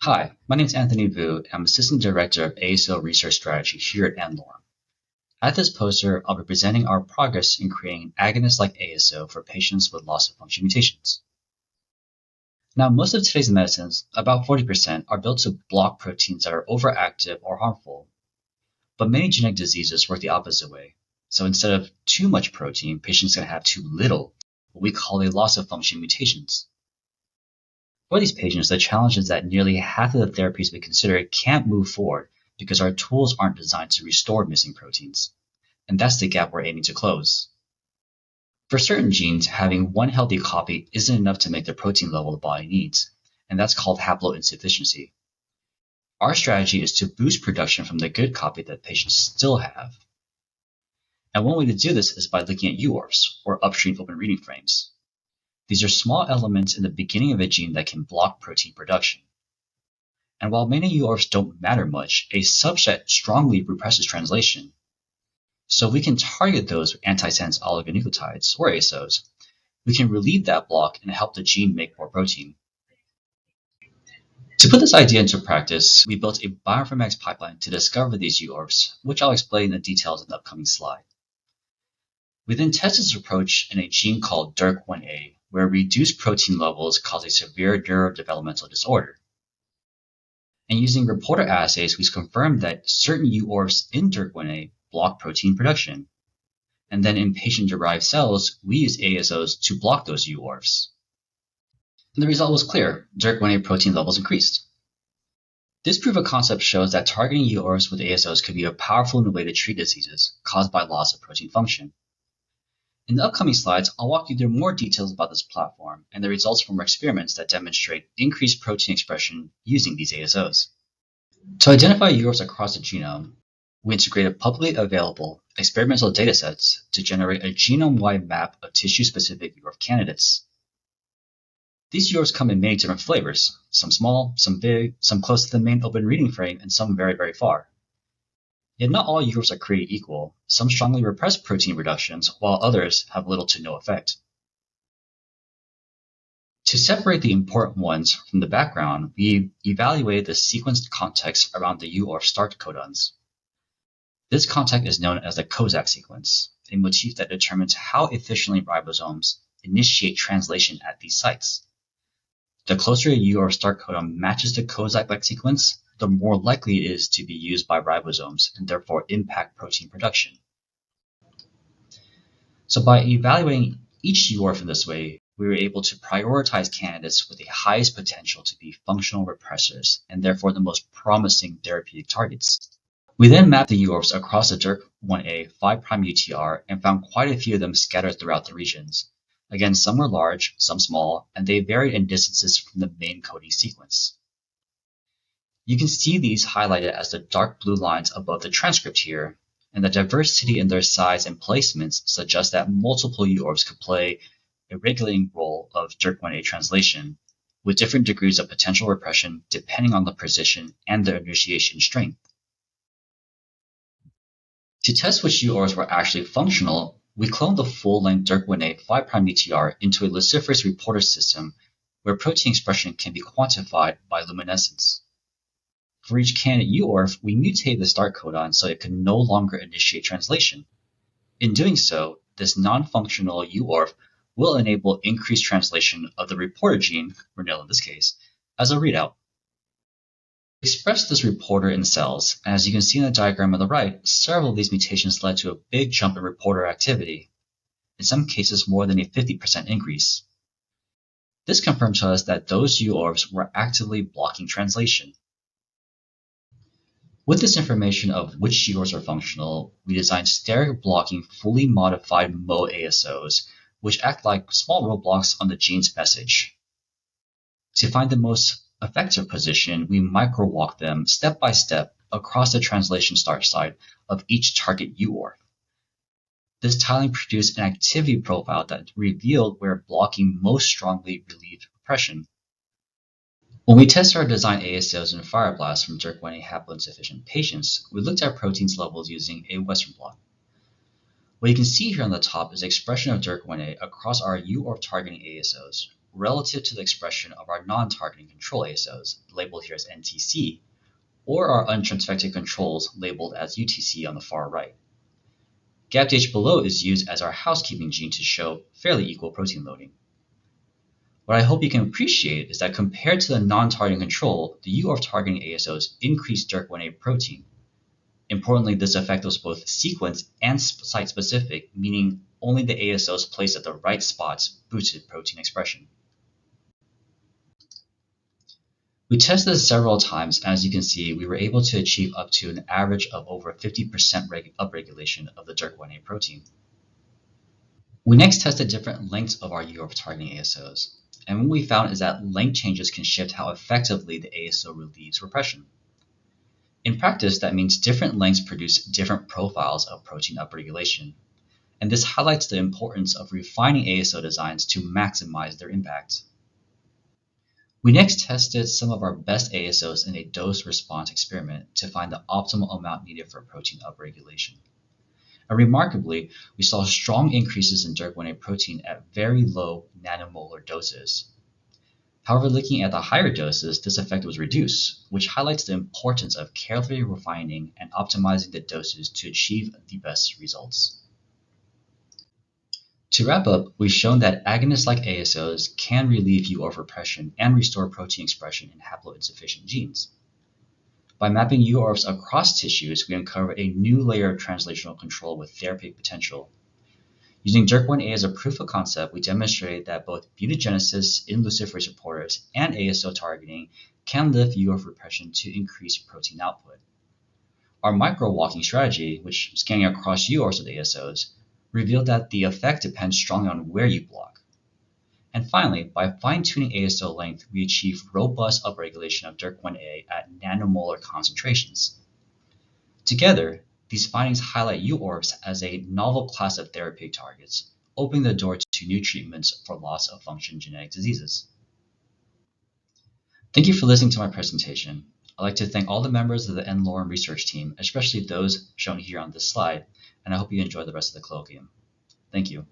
Hi, my name is Anthony Vu, and I'm Assistant Director of ASO Research Strategy here at n-Lorem. At this poster, I'll be presenting our progress in creating an agonist-like ASO for patients with loss-of-function mutations. Now, most of today's medicines, about 40%, are built to block proteins that are overactive or harmful. But many genetic diseases work the opposite way. So instead of too much protein, patients can have too little, what we call a loss-of-function mutations. For these patients, the challenge is that nearly half of the therapies we consider can't move forward because our tools aren't designed to restore missing proteins. And that's the gap we're aiming to close. For certain genes, having one healthy copy isn't enough to make the protein level the body needs, and that's called haploinsufficiency. Our strategy is to boost production from the good copy that patients still have. And one way to do this is by looking at UORFs, or upstream open reading frames. These are small elements in the beginning of a gene that can block protein production. And while many UORFs don't matter much, a subset strongly represses translation. So we can target those with antisense oligonucleotides, or ASOs. We can relieve that block and help the gene make more protein. To put this idea into practice, we built a bioinformatics pipeline to discover these UORFs, which I'll explain the details in the upcoming slide. We then tested this approach in a gene called DYRK1A, where reduced protein levels cause a severe neurodevelopmental disorder. And using reporter assays, we confirmed that certain UORFs in DYRK1A block protein production. And then in patient-derived cells, we use ASOs to block those UORFs. And the result was clear: DYRK1A protein levels increased. This proof of concept shows that targeting UORFs with ASOs could be a powerful new way to treat diseases caused by loss of protein function. In the upcoming slides, I'll walk you through more details about this platform and the results from our experiments that demonstrate increased protein expression using these ASOs. To identify UORFs across the genome, we integrated publicly available experimental datasets to generate a genome-wide map of tissue-specific UORF candidates. These UORFs come in many different flavors, some small, some big, some close to the main open reading frame, and some very, very far. Yet not all UORFs are created equal. Some strongly repress protein reductions, while others have little to no effect. To separate the important ones from the background, we evaluated the sequenced context around the UORF start codons. This context is known as the Kozak sequence, a motif that determines how efficiently ribosomes initiate translation at these sites. The closer a UORF start codon matches the Kozak-like sequence, the more likely it is to be used by ribosomes and therefore impact protein production. So by evaluating each UORF in this way, we were able to prioritize candidates with the highest potential to be functional repressors and therefore the most promising therapeutic targets. We then mapped the UORFs across the DYRK1A 5' UTR and found quite a few of them scattered throughout the regions. Again, some were large, some small, and they varied in distances from the main coding sequence. You can see these highlighted as the dark blue lines above the transcript here, and the diversity in their size and placements suggests that multiple UORFs could play a regulating role of DYRK1A translation, with different degrees of potential repression depending on the position and the initiation strength. To test which UORFs were actually functional, we cloned the full-length DYRK1A 5' UTR into a luciferase reporter system where protein expression can be quantified by luminescence. For each candidate UORF, we mutated the start codon so it could no longer initiate translation. In doing so, this non-functional UORF will enable increased translation of the reporter gene, or nil in this case, as a readout. We expressed this reporter in cells, and as you can see in the diagram on the right, several of these mutations led to a big jump in reporter activity, in some cases more than a 50% increase. This confirms to us that those UORFs were actively blocking translation. With this information of which UORFs are functional, we designed steric blocking fully modified Mo ASOs, which act like small roadblocks on the gene's message. To find the most effective position, we micro-walk them step by step across the translation start site of each target UORF. This tiling produced an activity profile that revealed where blocking most strongly relieved repression. When we tested our design ASOs in fibroblasts from DYRK1A haploinsufficient patients, we looked at proteins levels using a Western blot. What you can see here on the top is expression of DYRK1A across our UORF targeting ASOs, relative to the expression of our non-targeting control ASOs, labeled here as NTC, or our untransfected controls, labeled as UTC on the far right. GAPDH below is used as our housekeeping gene to show fairly equal protein loading. What I hope you can appreciate is that compared to the non-targeting control, the UORF targeting ASOs increased DYRK1A protein. Importantly, this effect was both sequence and site-specific, meaning only the ASOs placed at the right spots boosted protein expression. We tested this several times, and as you can see, we were able to achieve up to an average of over 50% upregulation of the DYRK1A protein. We next tested different lengths of our UORF targeting ASOs, and what we found is that length changes can shift how effectively the ASO relieves repression. In practice, that means different lengths produce different profiles of protein upregulation, and this highlights the importance of refining ASO designs to maximize their impact. We next tested some of our best ASOs in a dose-response experiment to find the optimal amount needed for protein upregulation. And remarkably, we saw strong increases in DYRK1A protein at very low nanomolar doses. However, looking at the higher doses, this effect was reduced, which highlights the importance of carefully refining and optimizing the doses to achieve the best results. To wrap up, we've shown that agonist-like ASOs can relieve UORF repression and restore protein expression in haploinsufficient genes. By mapping UORFs across tissues, we uncover a new layer of translational control with therapeutic potential. Using DYRK1A as a proof of concept, we demonstrated that both mutagenesis in luciferase reporters and ASO targeting can lift UORF repression to increase protein output. Our micro-walking strategy, which is scanning across UORFs with ASOs, revealed that the effect depends strongly on where you block. And finally, by fine-tuning ASO length, we achieve robust upregulation of DYRK1A at nanomolar concentrations. Together, these findings highlight UORFs as a novel class of therapeutic targets, opening the door to new treatments for loss-of-function genetic diseases. Thank you for listening to my presentation. I'd like to thank all the members of the n-Lorem research team, especially those shown here on this slide, and I hope you enjoy the rest of the colloquium. Thank you.